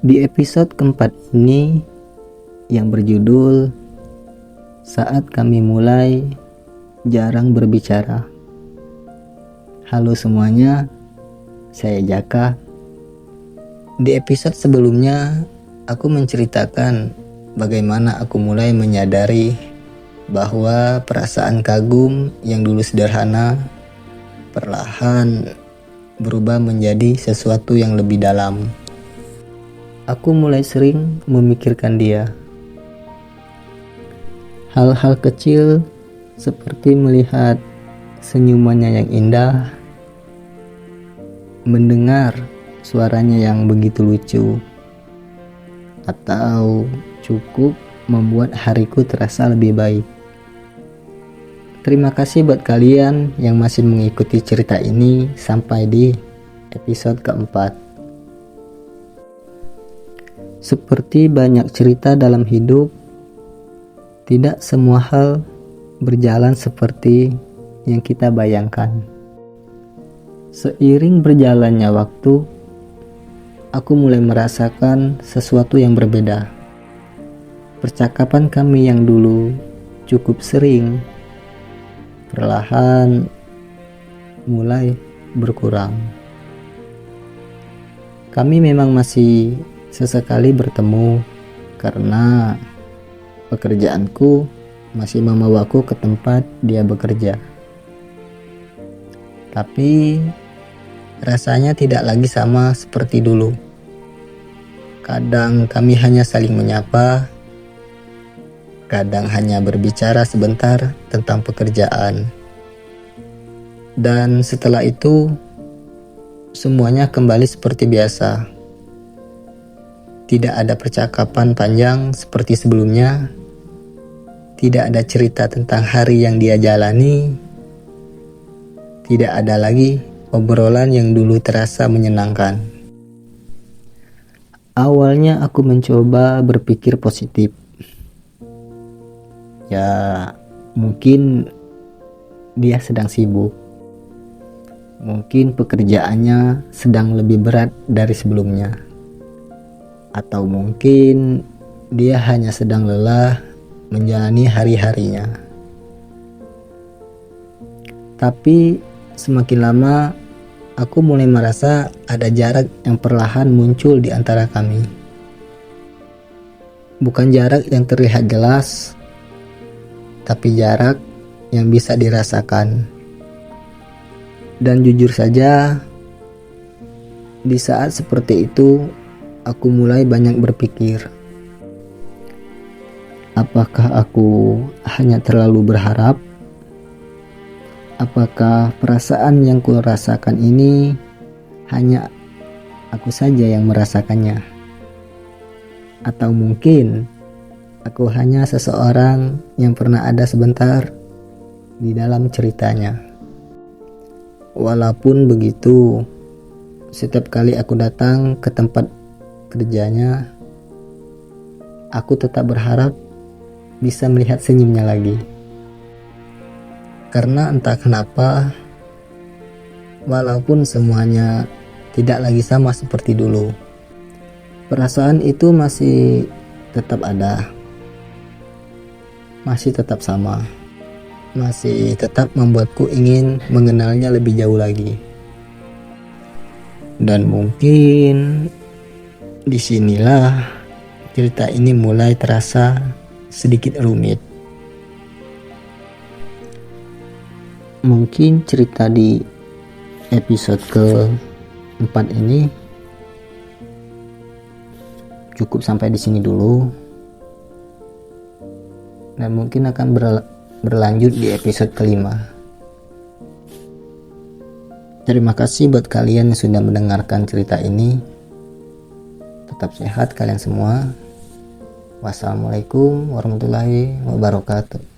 Di episode keempat ini yang berjudul Saat Kami Mulai Jarang Berbicara. Halo semuanya, saya Jaka. Di episode sebelumnya aku menceritakan bagaimana aku mulai menyadari bahwa perasaan kagum yang dulu sederhana perlahan berubah menjadi sesuatu yang lebih dalam. Aku mulai sering memikirkan dia. Hal-hal kecil seperti melihat senyumannya yang indah, mendengar suaranya yang begitu lucu, atau cukup membuat hariku terasa lebih baik. Terima kasih buat kalian yang masih mengikuti cerita ini sampai di episode keempat. Seperti banyak cerita dalam hidup, tidak semua hal berjalan seperti yang kita bayangkan. Seiring berjalannya waktu, aku mulai merasakan sesuatu yang berbeda. Percakapan kami yang dulu cukup sering, perlahan mulai berkurang. Kami memang masih sesekali bertemu karena pekerjaanku masih membawaku ke tempat dia bekerja. Tapi rasanya tidak lagi sama seperti dulu. Kadang kami hanya saling menyapa, kadang hanya berbicara sebentar tentang pekerjaan. Dan setelah itu semuanya kembali seperti biasa. Tidak ada percakapan panjang seperti sebelumnya. Tidak ada cerita tentang hari yang dia jalani. Tidak ada lagi obrolan yang dulu terasa menyenangkan. Awalnya aku mencoba berpikir positif. Ya, mungkin dia sedang sibuk. Mungkin pekerjaannya sedang lebih berat dari sebelumnya. Atau mungkin dia hanya sedang lelah menjalani hari-harinya. Tapi semakin lama aku mulai merasa ada jarak yang perlahan muncul di antara kami. Bukan jarak yang terlihat jelas, tapi jarak yang bisa dirasakan. Dan jujur saja, di saat seperti itu aku mulai banyak berpikir, apakah aku hanya terlalu berharap? Apakah perasaan yang kurasakan ini hanya aku saja yang merasakannya? Atau mungkin aku hanya seseorang yang pernah ada sebentar di dalam ceritanya. Walaupun begitu, setiap kali aku datang ke tempat kerjanya, aku tetap berharap bisa melihat senyumnya lagi. Karena entah kenapa, walaupun semuanya tidak lagi sama seperti dulu, perasaan itu masih tetap ada, masih tetap sama, masih tetap membuatku ingin mengenalnya lebih jauh lagi. Dan mungkin disinilah cerita ini mulai terasa sedikit rumit. Mungkin cerita di episode keempat ini cukup sampai di sini dulu. Dan mungkin akan berlanjut di episode kelima. Terima kasih buat kalian yang sudah mendengarkan cerita ini. Tetap sehat kalian semua. Wassalamualaikum warahmatullahi wabarakatuh.